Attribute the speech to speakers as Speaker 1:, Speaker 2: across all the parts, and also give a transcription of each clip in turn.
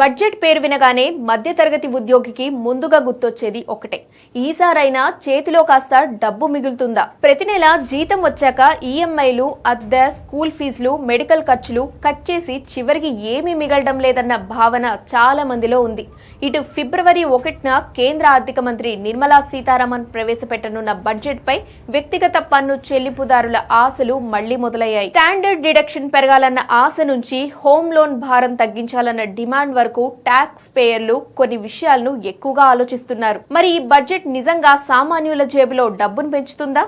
Speaker 1: Budget పేరు వినగానే మధ్యతరగతి ఉద్యోగికి ముందుగా గుర్తొచ్చేది ఒకటే, ఈసారైనా చేతిలో కాస్త డబ్బు మిగులుతుందా. ప్రతి నెల జీతం వచ్చాక ఈఎంఐలు, అద్దె, స్కూల్ ఫీజులు, మెడికల్ ఖర్చులు కట్ చేసి చివరికి ఏమీ మిగలడం లేదన్న భావన చాలా మందిలో ఉంది. ఇటు ఫిబ్రవరి 1న కేంద్ర ఆర్థిక మంత్రి నిర్మలా సీతారామన్ ప్రవేశపెట్టనున్న బడ్జెట్ పై వ్యక్తిగత పన్ను చెల్లింపుదారుల ఆశలు మళ్లీ మొదలయ్యాయి. స్టాండర్డ్ డిడక్షన్ పెరగాలన్న ఆశ నుంచి హోమ్ లోన్ భారం తగ్గించాలన్న డిమాండ్ వరకు ట్యాక్స్ పేయర్లు కొన్ని విషయాలను ఎక్కువగా ఆలోచిస్తున్నారు. మరి ఈ బడ్జెట్ నిజంగా సామాన్యుల జేబులో డబ్బును పెంచుతుందా?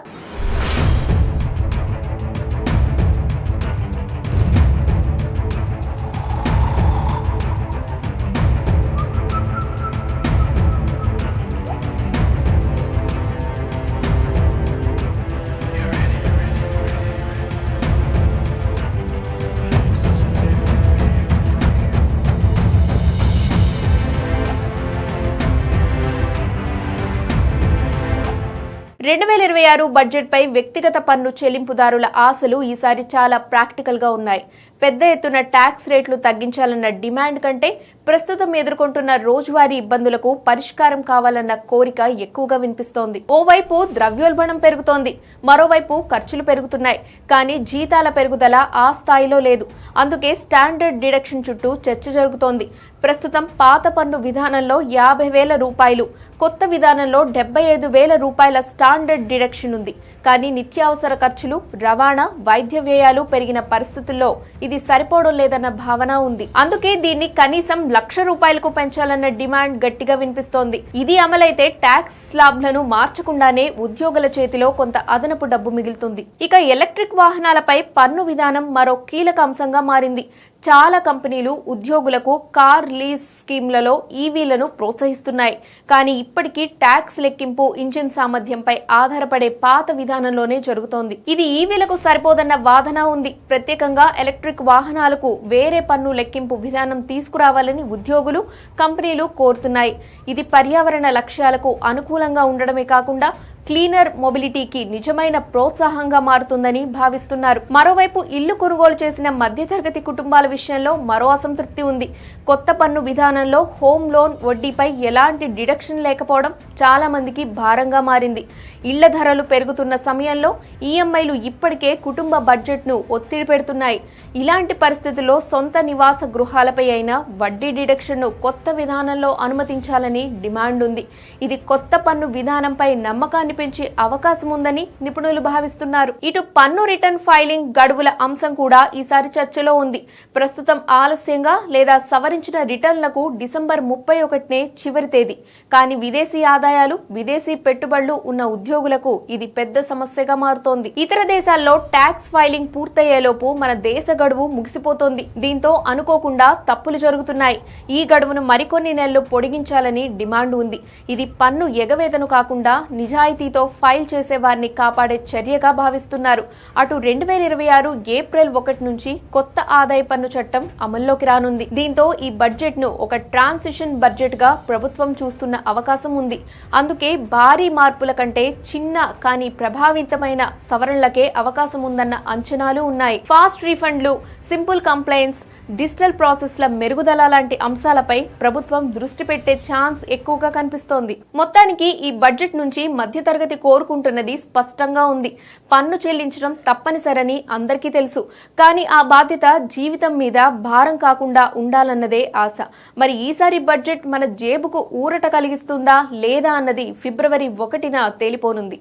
Speaker 1: బడ్జెట్ పై వ్యక్తిగత పన్ను చెల్లింపుదారుల ఆశలు ఈసారి చాలా ప్రాక్టికల్ గా ఉన్నాయి. పెద్ద ఎత్తున ట్యాక్స్ రేట్లు తగ్గించాలన్న డిమాండ్ కంటే ప్రస్తుతం ఎదుర్కొంటున్న రోజువారీ ఇబ్బందులకు పరిష్కారం కావాలన్న కోరిక ఎక్కువగా వినిపిస్తోంది. ఓవైపు ద్రవ్యోల్బణం పెరుగుతోంది, మరోవైపు ఖర్చులు పెరుగుతున్నాయి. కానీ జీతాల పెరుగుదల ఆ స్థాయిలో లేదు. అందుకే స్టాండర్డ్ డిడక్షన్ చుట్టూ చర్చ జరుగుతోంది. ప్రస్తుతం పాత పన్ను విధానంలో 50,000 రూపాయలు, కొత్త విధానంలో 75,000 రూపాయల స్టాండర్డ్ డిడక్షన్ ఉంది. కానీ నిత్యావసర ఖర్చులు, రవాణా, వైద్య వ్యయాలు పెరిగిన పరిస్థితుల్లో ఇది సరిపోవడం లేదన్న భావన ఉంది. అందుకే దీన్ని కనీసం ₹1,00,000 పెంచాలన్న డిమాండ్ గట్టిగా వినిపిస్తోంది. ఇది అమలైతే ట్యాక్స్ స్లాబ్లను మార్చకుండానే ఉద్యోగుల చేతిలో కొంత అదనపు డబ్బు మిగులుతుంది. ఇక ఎలక్ట్రిక్ వాహనాలపై పన్ను విధానం మరో కీలక అంశంగా మారింది. చాలా కంపెనీలు ఉద్యోగులకు కార్ లీజ్ స్కీమ్లలో ఈవీలను ప్రోత్సహిస్తున్నాయి. కానీ ఇప్పటికీ ట్యాక్స్ లెక్కింపు ఇంజిన్ సామర్థ్యంపై ఆధారపడే పాత విధానంలోనే జరుగుతోంది. ఇది ఈవీలకు సరిపోదన్న వాదన ఉంది. ప్రత్యేకంగా ఎలక్ట్రిక్ వాహనాలకు వేరే పన్ను లెక్కింపు విధానం తీసుకురావాలని ఉద్యోగులు, కంపెనీలు కోరుతున్నాయి. ఇది పర్యావరణ లక్ష్యాలకు అనుకూలంగా ఉండడమే కాకుండా క్లీనర్ మొబిలిటీకి నిజమైన ప్రోత్సాహంగా మారుతుందని భావిస్తున్నారు. మరోవైపు ఇల్లు కొనుగోలు చేసిన మధ్యతరగతి కుటుంబాల విషయంలో మరో అసంతృప్తి ఉంది. కొత్త పన్ను విధానంలో హోమ్ లోన్ వడ్డీపై ఎలాంటి డిడక్షన్ లేకపోవడం చాలా మందికి భారంగా మారింది. ఇళ్ల ధరలు పెరుగుతున్న సమయంలో ఈఎంఐలు ఇప్పటికే కుటుంబ బడ్జెట్ ను ఒత్తిడి పెడుతున్నాయి. ఇలాంటి పరిస్థితుల్లో సొంత నివాస గృహాలపై అయినా వడ్డీ డిడక్షన్ ను కొత్త విధానంలో అనుమతించాలని డిమాండ్ ఉంది. ఇది కొత్త పన్ను విధానంపై నమ్మకాన్ని పెంచే అవకాశం ఉందని నిపుణులు భావిస్తున్నారు. ఇటు పన్ను రిటర్న్ ఫైలింగ్ గడువుల అంశం కూడా ఈసారి చర్చలో ఉంది. ప్రస్తుతం ఆలస్యంగా లేదా సవరించిన రిటర్న్లకు డిసెంబర్ 31నే చివరి తేదీ. కానీ విదేశీ ఆదాయాలు, విదేశీ పెట్టుబడులు ఉన్న ఉద్యోగులకు ఇది పెద్ద సమస్యగా మారుతోంది. ఇతర దేశాల్లో ట్యాక్స్ ఫైలింగ్ పూర్తయ్యేలోపు మన దేశ గడువు ముగిసిపోతోంది. దీంతో అనుకోకుండా తప్పులు జరుగుతున్నాయి. ఈ గడువును మరికొన్ని నెలలు పొడిగించాలని డిమాండ్ ఉంది. ఇది పన్ను ఎగవేతను కాకుండా నిజాయితీ ఫైల్ చేసే వారిని కాపాడే చర్యగా భావిస్తున్నారు. అటు 2026 ఏప్రిల్ 1 నుంచి కొత్త ఆదాయ పన్ను చట్టం అమల్లోకి రానుంది. దీంతో ఈ బడ్జెట్ ను ఒక ట్రాన్సిషన్ బడ్జెట్ గా ప్రభుత్వం చూస్తున్న అవకాశం ఉంది. అందుకే భారీ మార్పుల కంటే చిన్న కానీ ప్రభావితమైన సవరణలకే అవకాశం ఉందన్న అంచనాలు ఉన్నాయి. ఫాస్ట్ రీఫండ్లు, సింపుల్ కంప్లైంట్స్, డిజిటల్ ప్రాసెస్ల మెరుగుదల లాంటి అంశాలపై ప్రభుత్వం దృష్టి పెట్టే ఛాన్స్ ఎక్కువగా కనిపిస్తోంది. మొత్తానికి ఈ బడ్జెట్ నుంచి మధ్యతరగతి కోరుకుంటున్నది స్పష్టంగా ఉంది. పన్ను చెల్లించడం తప్పనిసరని అందరికీ తెలుసు. కానీ ఆ బాధ్యత జీవితం మీద భారం కాకుండా ఉండాలన్నదే ఆశ. మరి ఈసారి బడ్జెట్ మన జేబుకు ఊరట కలిగిస్తుందా లేదా అన్నది ఫిబ్రవరి 1న తేలిపోనుంది.